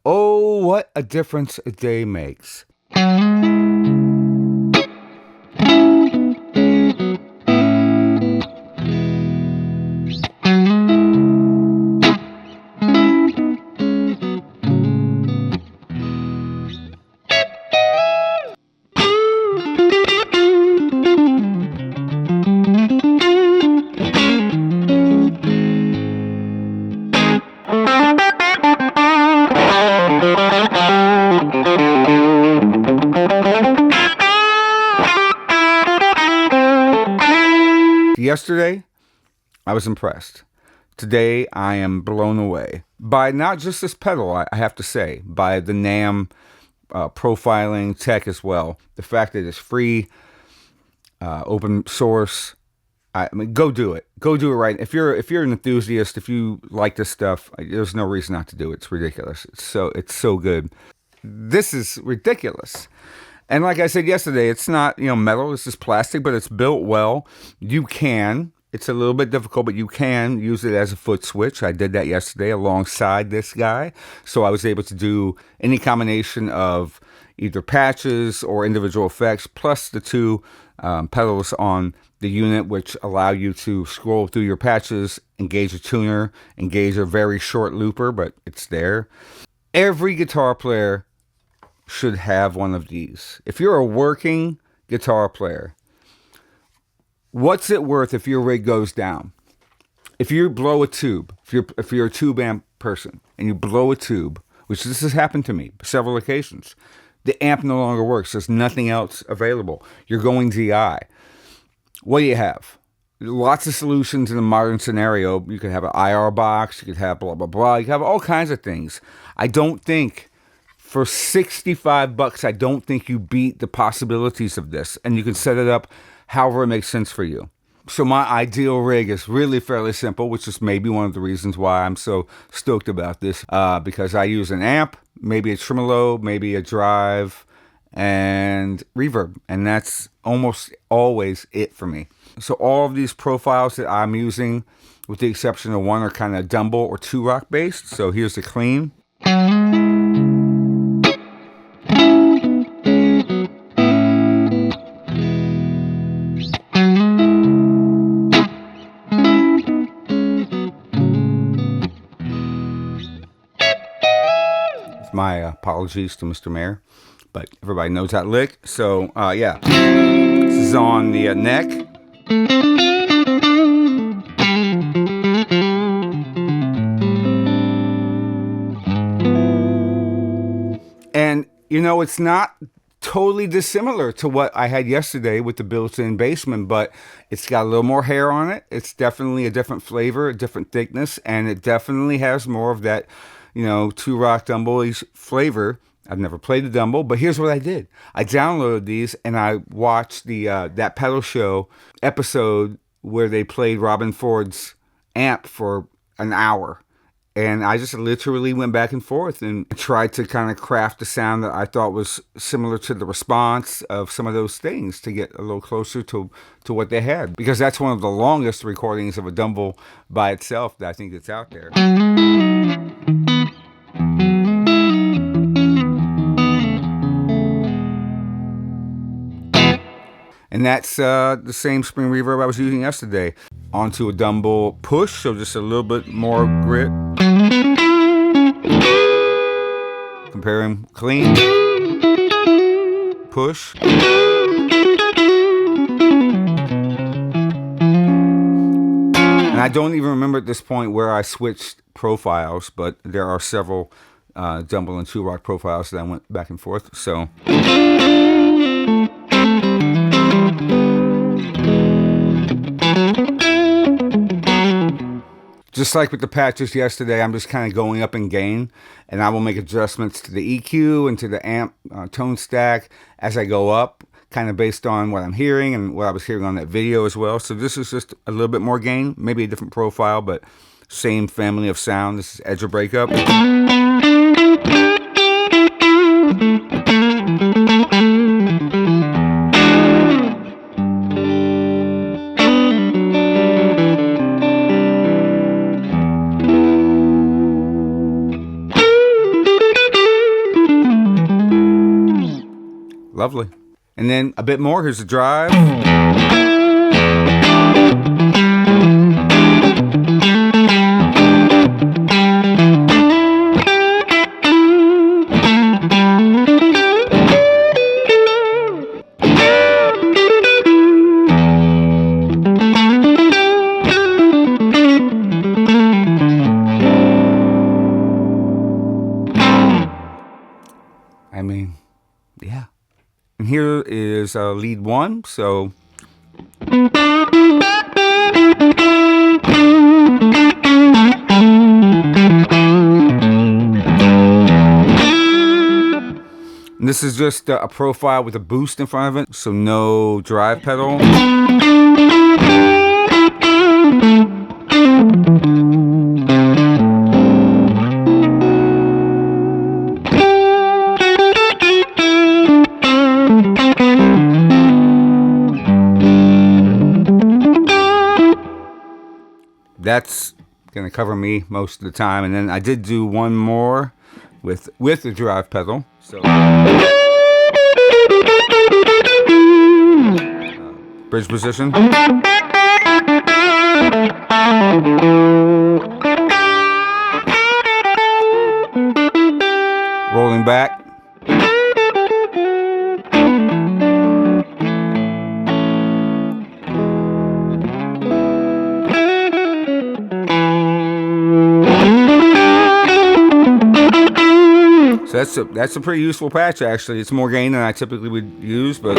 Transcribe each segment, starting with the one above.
Oh, what a difference a day makes. Yesterday, I was impressed. Today, I am blown away by not just this pedal, I have to say, by the NAMM profiling tech as well. The fact that it's free, open source. I mean, go do it. Go do it right. If you're an enthusiast, if you like this stuff, there's no reason not to do it. It's ridiculous. It's so good. This is ridiculous. And like I said yesterday, it's not, metal. This is plastic, but it's built well. It's a little bit difficult, but you can use it as a foot switch. I did that yesterday alongside this guy. So I was able to do any combination of either patches or individual effects, plus the two pedals on the unit, which allow you to scroll through your patches, engage a tuner, engage a very short looper, but it's there. Every guitar player should have one of these. If you're a working guitar player, what's it worth if your rig goes down? If you blow a tube, if you're a tube amp person and you blow a tube, which this has happened to me several occasions, the amp no longer works. There's nothing else available. You're going DI. What do you have? Lots of solutions in a modern scenario. You could have an IR box. You could have blah, blah, blah. You could have all kinds of things. I don't think for $65, I don't think you beat the possibilities of this. And you can set it up however it makes sense for you. So my ideal rig is really fairly simple, which is maybe one of the reasons why I'm so stoked about this. Because I use an amp, maybe a tremolo, maybe a drive, and reverb. And that's almost always it for me. So all of these profiles that I'm using, with the exception of one, are kind of Dumble or Two Rock based. So here's the clean. My apologies to Mr. Mayor, but everybody knows that lick. So, yeah, this is on the neck. And, it's not totally dissimilar to what I had yesterday with the built-in bassman, but it's got a little more hair on it. It's definitely a different flavor, a different thickness, and it definitely has more of that Two Rock Dumble-ish flavor. I've never played the Dumble, but here's what I did. I downloaded these and I watched the That Pedal Show episode where they played Robin Ford's amp for an hour. And I just literally went back and forth and tried to kind of craft a sound that I thought was similar to the response of some of those things to get a little closer to what they had. Because that's one of the longest recordings of a Dumble by itself that I think that's out there. And that's the same spring reverb I was using yesterday onto a Dumble push, so just a little bit more grit. Comparing clean, push. And I don't even remember at this point where I switched profiles, but there are several Dumble and Two Rock profiles that I went back and forth, so... Just like with the patches yesterday, I'm just kind of going up in gain, and I will make adjustments to the EQ and to the amp tone stack as I go up, kind of based on what I'm hearing and what I was hearing on that video as well. So this is just a little bit more gain, maybe a different profile, but same family of sound. This is Edge of Breakup. Lovely. And then a bit more. Here's the drive. I mean, yeah. And here is lead 1. So and this is just a profile with a boost in front of it, so no drive pedal. That's gonna cover me most of the time, and then I did do one more with the drive pedal. So bridge position, rolling back. So that's a pretty useful patch, actually. It's more gain than I typically would use, but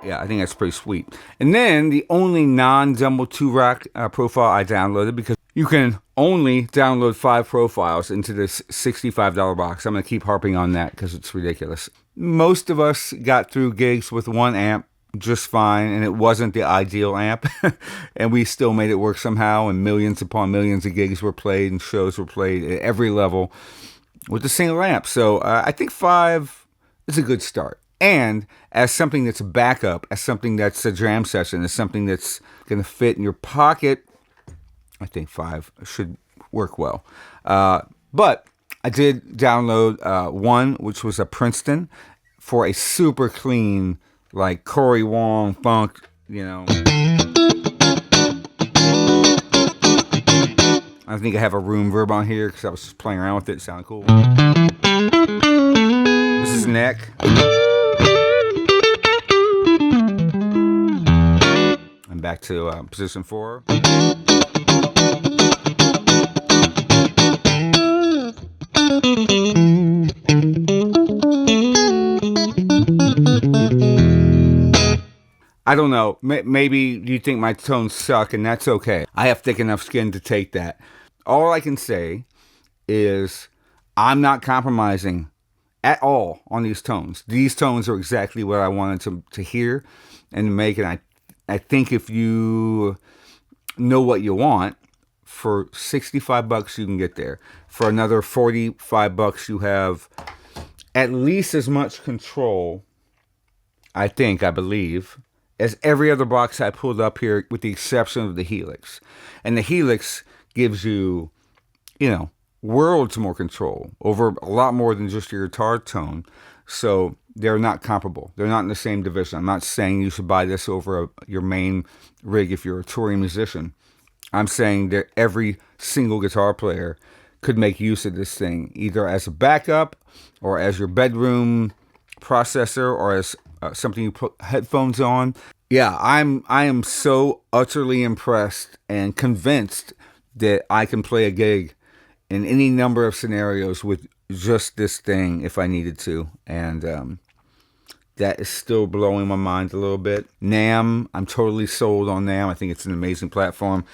yeah, I think that's pretty sweet. And then the only non-Dumble 2 Rock profile I downloaded, because you can only download 5 profiles into this $65 box. I'm going to keep harping on that because it's ridiculous. Most of us got through gigs with 1 amp just fine, and it wasn't the ideal amp, and we still made it work somehow, and millions upon millions of gigs were played and shows were played at every level with the single amp. So I think 5 is a good start. And as something that's a backup, as something that's a jam session, as something that's going to fit in your pocket, I think 5 should work well. But I did download 1, which was a Princeton, for a super clean, like Corey Wong funk, you know. I think I have a room verb on here because I was just playing around with it. It sounded cool. This is neck. And back to position 4. I don't know. Maybe you think my tones suck, and that's okay. I have thick enough skin to take that. All I can say is I'm not compromising at all on these tones. These tones are exactly what I wanted to hear and to make. And I think if you know what you want, for $65 you can get there. For another $45 you have at least as much control, I believe, as every other box I pulled up here, with the exception of the Helix. And the Helix gives you, worlds more control over a lot more than just your guitar tone. So they're not comparable. They're not in the same division. I'm not saying you should buy this over your main rig if you're a touring musician. I'm saying that every single guitar player could make use of this thing, either as a backup or as your bedroom processor or as something you put headphones on. Yeah, I am so utterly impressed and convinced that I can play a gig in any number of scenarios with just this thing if I needed to. And that is still blowing my mind a little bit. NAMM, I'm totally sold on NAMM. I think it's an amazing platform.